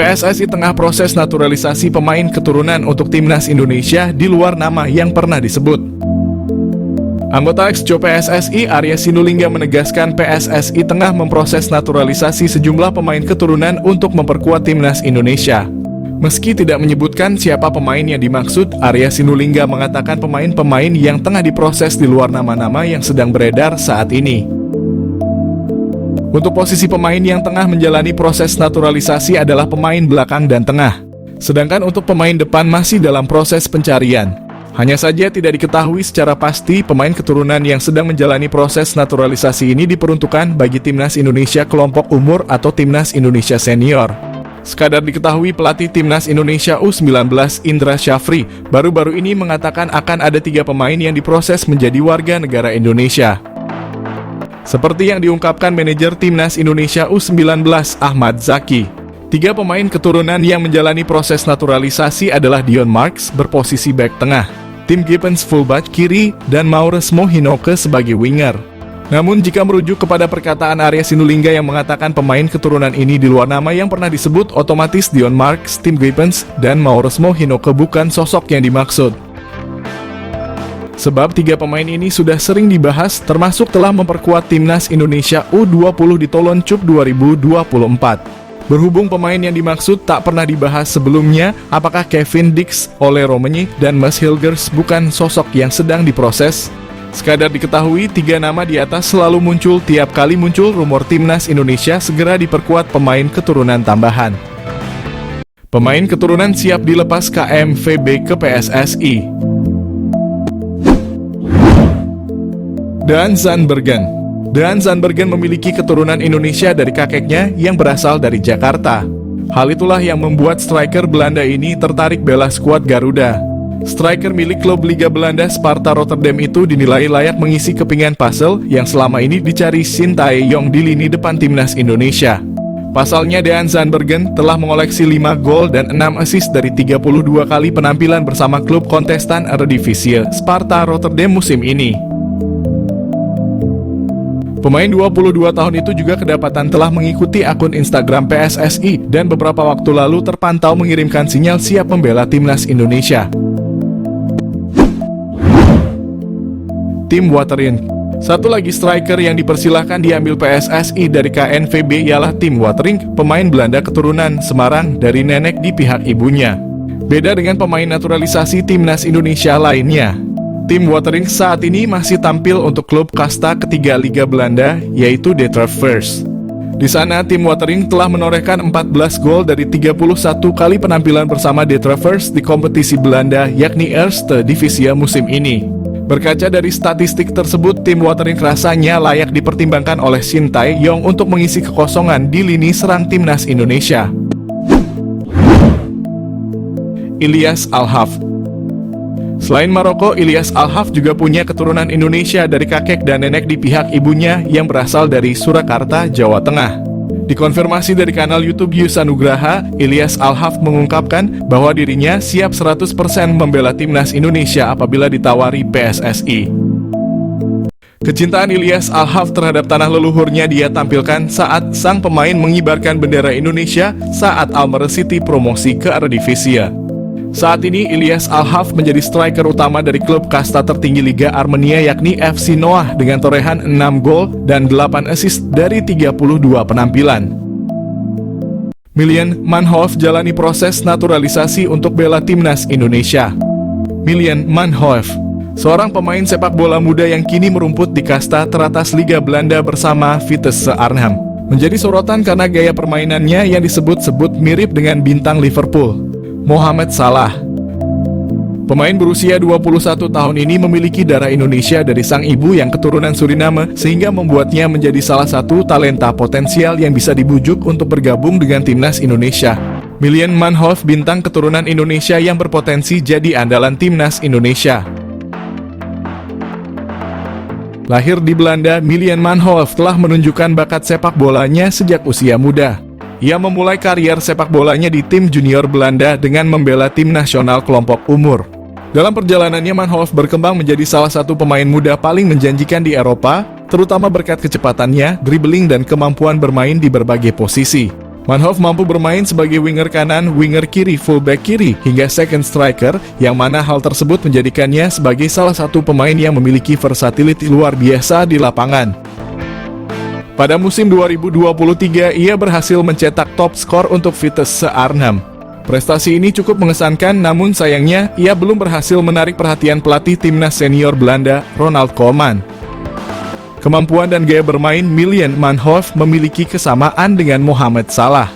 PSSI tengah proses naturalisasi pemain keturunan untuk timnas Indonesia di luar nama yang pernah disebut. Anggota Exco PSSI Arya Sinulinga menegaskan PSSI tengah memproses naturalisasi sejumlah pemain keturunan untuk memperkuat timnas Indonesia. Meski tidak menyebutkan siapa pemain yang dimaksud, Arya Sinulinga mengatakan pemain-pemain yang tengah diproses di luar nama-nama yang sedang beredar saat ini. Untuk posisi pemain yang tengah menjalani proses naturalisasi adalah pemain belakang dan tengah. Sedangkan untuk pemain depan masih dalam proses pencarian. Hanya saja tidak diketahui secara pasti pemain keturunan yang sedang menjalani proses naturalisasi ini diperuntukkan bagi timnas Indonesia kelompok umur atau timnas Indonesia senior. Sekadar diketahui pelatih timnas Indonesia U19 Indra Syafri baru-baru ini mengatakan akan ada 3 pemain yang diproses menjadi warga negara Indonesia. Seperti yang diungkapkan manajer timnas Indonesia U19 Ahmad Zaki, 3 pemain keturunan yang menjalani proses naturalisasi adalah Dion Marks berposisi bek tengah, Tim Gibbons fullback kiri, dan Mauresmo Hinoke sebagai winger. Namun jika merujuk kepada perkataan Arya Sinulinga yang mengatakan pemain keturunan ini di luar nama yang pernah disebut, otomatis Dion Marks, Tim Gibbons, dan Mauresmo Hinoke bukan sosok yang dimaksud. Sebab 3 pemain ini sudah sering dibahas, termasuk telah memperkuat timnas Indonesia U20 di Toulon Cup 2024. Berhubung pemain yang dimaksud tak pernah dibahas sebelumnya, apakah Kevin Dix, Ole Romani, dan Mas Hilgers bukan sosok yang sedang diproses? Sekadar diketahui, 3 nama di atas selalu muncul tiap kali muncul rumor timnas Indonesia segera diperkuat pemain keturunan tambahan. Pemain keturunan siap dilepas KMVB ke PSSI. Daan Zandbergen memiliki keturunan Indonesia dari kakeknya yang berasal dari Jakarta. Hal itulah yang membuat striker Belanda ini tertarik bela skuad Garuda. Striker milik klub Liga Belanda Sparta Rotterdam itu dinilai layak mengisi kepingan puzzle yang selama ini dicari Shin Tae-yong di lini depan timnas Indonesia. Pasalnya Daan Zandbergen telah mengoleksi 5 gol dan 6 assist dari 32 kali penampilan bersama klub kontestan Eredivisie Sparta Rotterdam musim ini. Pemain 22 tahun itu juga kedapatan telah mengikuti akun Instagram PSSI dan beberapa waktu lalu terpantau mengirimkan sinyal siap membela timnas Indonesia. Tim Watering. Satu lagi striker yang dipersilahkan diambil PSSI dari KNVB ialah Tim Watering, pemain Belanda keturunan Semarang dari nenek di pihak ibunya. Beda dengan pemain naturalisasi timnas Indonesia lainnya. Tim Watering saat ini masih tampil untuk klub kasta ketiga Liga Belanda, yaitu De Travers. Di sana, Tim Watering telah menorehkan 14 gol dari 31 kali penampilan bersama De Travers di kompetisi Belanda, yakni Eerste Divisie musim ini. Berkaca dari statistik tersebut, Tim Watering rasanya layak dipertimbangkan oleh Shin Tae-yong untuk mengisi kekosongan di lini serang timnas Indonesia. Ilyas Al-Haf. Selain Maroko, Ilyas Al-Haf juga punya keturunan Indonesia dari kakek dan nenek di pihak ibunya yang berasal dari Surakarta, Jawa Tengah. Dikonfirmasi dari kanal YouTube Yus Anugraha, Ilyas Al-Haf mengungkapkan bahwa dirinya siap 100% membela timnas Indonesia apabila ditawari PSSI. Kecintaan Ilyas Al-Haf terhadap tanah leluhurnya dia tampilkan saat sang pemain mengibarkan bendera Indonesia saat Almere City promosi ke Eredivisie. Saat ini Ilyas Al-Haf menjadi striker utama dari klub kasta tertinggi Liga Armenia yakni FC Noah dengan torehan 6 gol dan 8 assist dari 32 penampilan. Milian Manhoef jalani proses naturalisasi untuk bela timnas Indonesia. Milian Manhoef, seorang pemain sepak bola muda yang kini merumput di kasta teratas Liga Belanda bersama Vitesse Arnhem, menjadi sorotan karena gaya permainannya yang disebut-sebut mirip dengan bintang Liverpool, Mohamed Salah. Pemain berusia 21 tahun ini memiliki darah Indonesia dari sang ibu yang keturunan Suriname, sehingga membuatnya menjadi salah satu talenta potensial yang bisa dibujuk untuk bergabung dengan timnas Indonesia. Milian Manhoef, bintang keturunan Indonesia yang berpotensi jadi andalan timnas Indonesia. Lahir di Belanda, Milian Manhoef telah menunjukkan bakat sepak bolanya sejak usia muda. Ia memulai karier sepak bolanya di tim junior Belanda dengan membela tim nasional kelompok umur. Dalam perjalanannya, Manhoef berkembang menjadi salah satu pemain muda paling menjanjikan di Eropa, terutama berkat kecepatannya, dribbling, dan kemampuan bermain di berbagai posisi. Manhoef mampu bermain sebagai winger kanan, winger kiri, fullback kiri, hingga second striker, yang mana hal tersebut menjadikannya sebagai salah satu pemain yang memiliki versatility luar biasa di lapangan. Pada musim 2023, ia berhasil mencetak top skor untuk Vitesse Arnhem. Prestasi ini cukup mengesankan, namun sayangnya ia belum berhasil menarik perhatian pelatih timnas senior Belanda, Ronald Koeman. Kemampuan dan gaya bermain Milan Manhoef memiliki kesamaan dengan Mohamed Salah.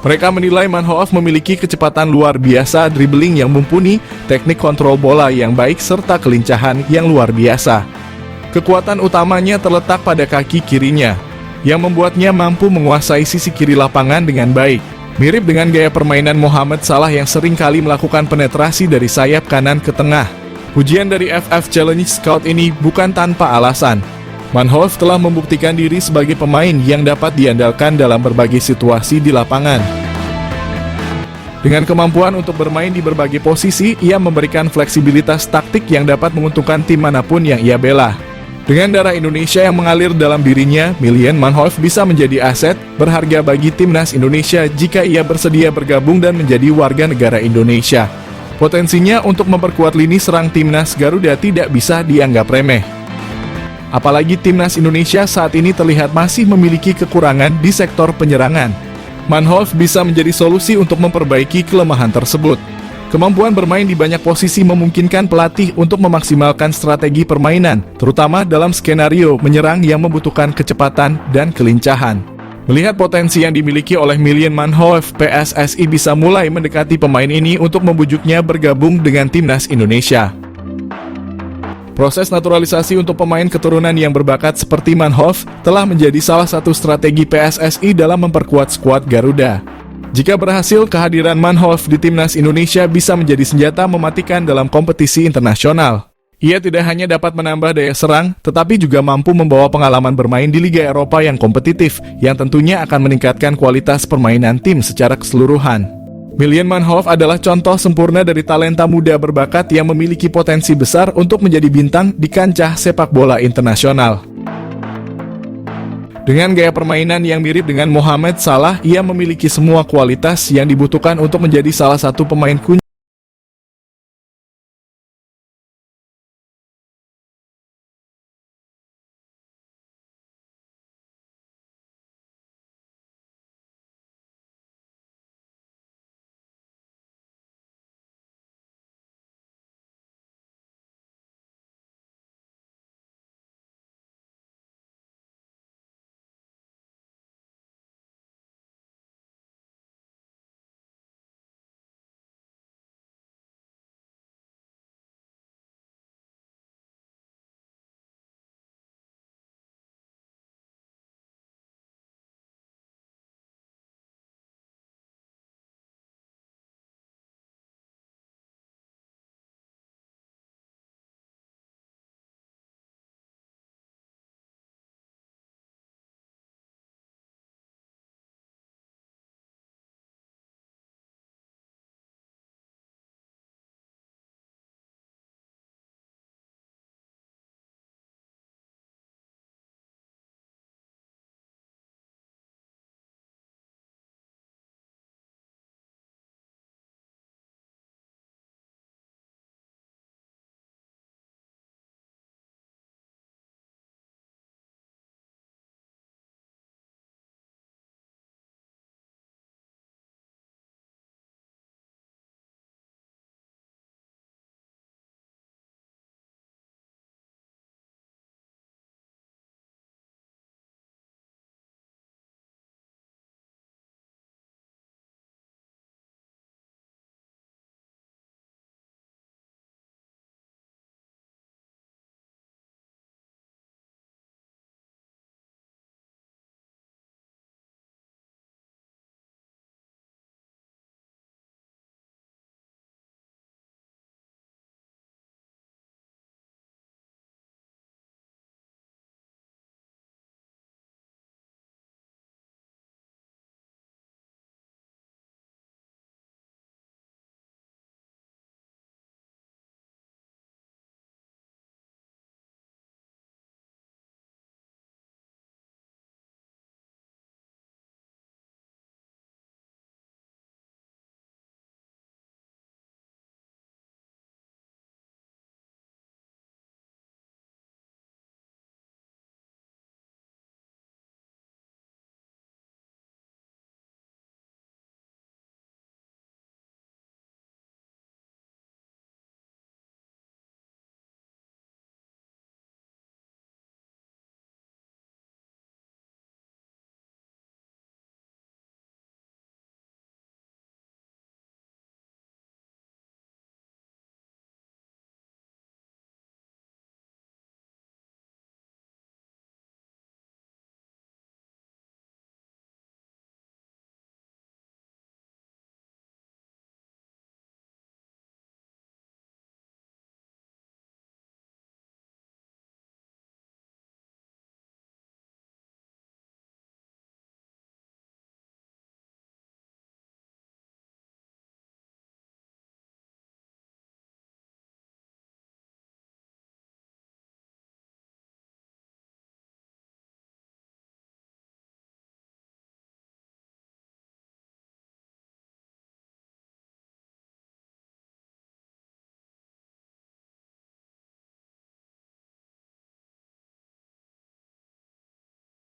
Mereka menilai Manhoef memiliki kecepatan luar biasa, dribbling yang mumpuni, teknik kontrol bola yang baik, serta kelincahan yang luar biasa. Kekuatan utamanya terletak pada kaki kirinya, yang membuatnya mampu menguasai sisi kiri lapangan dengan baik. Mirip dengan gaya permainan Mohamed Salah yang sering kali melakukan penetrasi dari sayap kanan ke tengah. Pujian dari FF Challenge Scout ini bukan tanpa alasan. Manhoef telah membuktikan diri sebagai pemain yang dapat diandalkan dalam berbagai situasi di lapangan. Dengan kemampuan untuk bermain di berbagai posisi, ia memberikan fleksibilitas taktik yang dapat menguntungkan tim manapun yang ia bela. Dengan darah Indonesia yang mengalir dalam dirinya, Milan Manhoef bisa menjadi aset berharga bagi timnas Indonesia jika ia bersedia bergabung dan menjadi warga negara Indonesia. Potensinya untuk memperkuat lini serang timnas Garuda tidak bisa dianggap remeh. Apalagi timnas Indonesia saat ini terlihat masih memiliki kekurangan di sektor penyerangan. Manhoef bisa menjadi solusi untuk memperbaiki kelemahan tersebut. Kemampuan bermain di banyak posisi memungkinkan pelatih untuk memaksimalkan strategi permainan, terutama dalam skenario menyerang yang membutuhkan kecepatan dan kelincahan. Melihat potensi yang dimiliki oleh Milan Manhoef, PSSI bisa mulai mendekati pemain ini untuk membujuknya bergabung dengan timnas Indonesia. Proses naturalisasi untuk pemain keturunan yang berbakat seperti Manhoef telah menjadi salah satu strategi PSSI dalam memperkuat skuad Garuda. Jika berhasil, kehadiran Manhoef di timnas Indonesia bisa menjadi senjata mematikan dalam kompetisi internasional. Ia tidak hanya dapat menambah daya serang, tetapi juga mampu membawa pengalaman bermain di Liga Eropa yang kompetitif, yang tentunya akan meningkatkan kualitas permainan tim secara keseluruhan. Milan Manhoef adalah contoh sempurna dari talenta muda berbakat yang memiliki potensi besar untuk menjadi bintang di kancah sepak bola internasional. Dengan gaya permainan yang mirip dengan Mohamed Salah, ia memiliki semua kualitas yang dibutuhkan untuk menjadi salah satu pemain kunci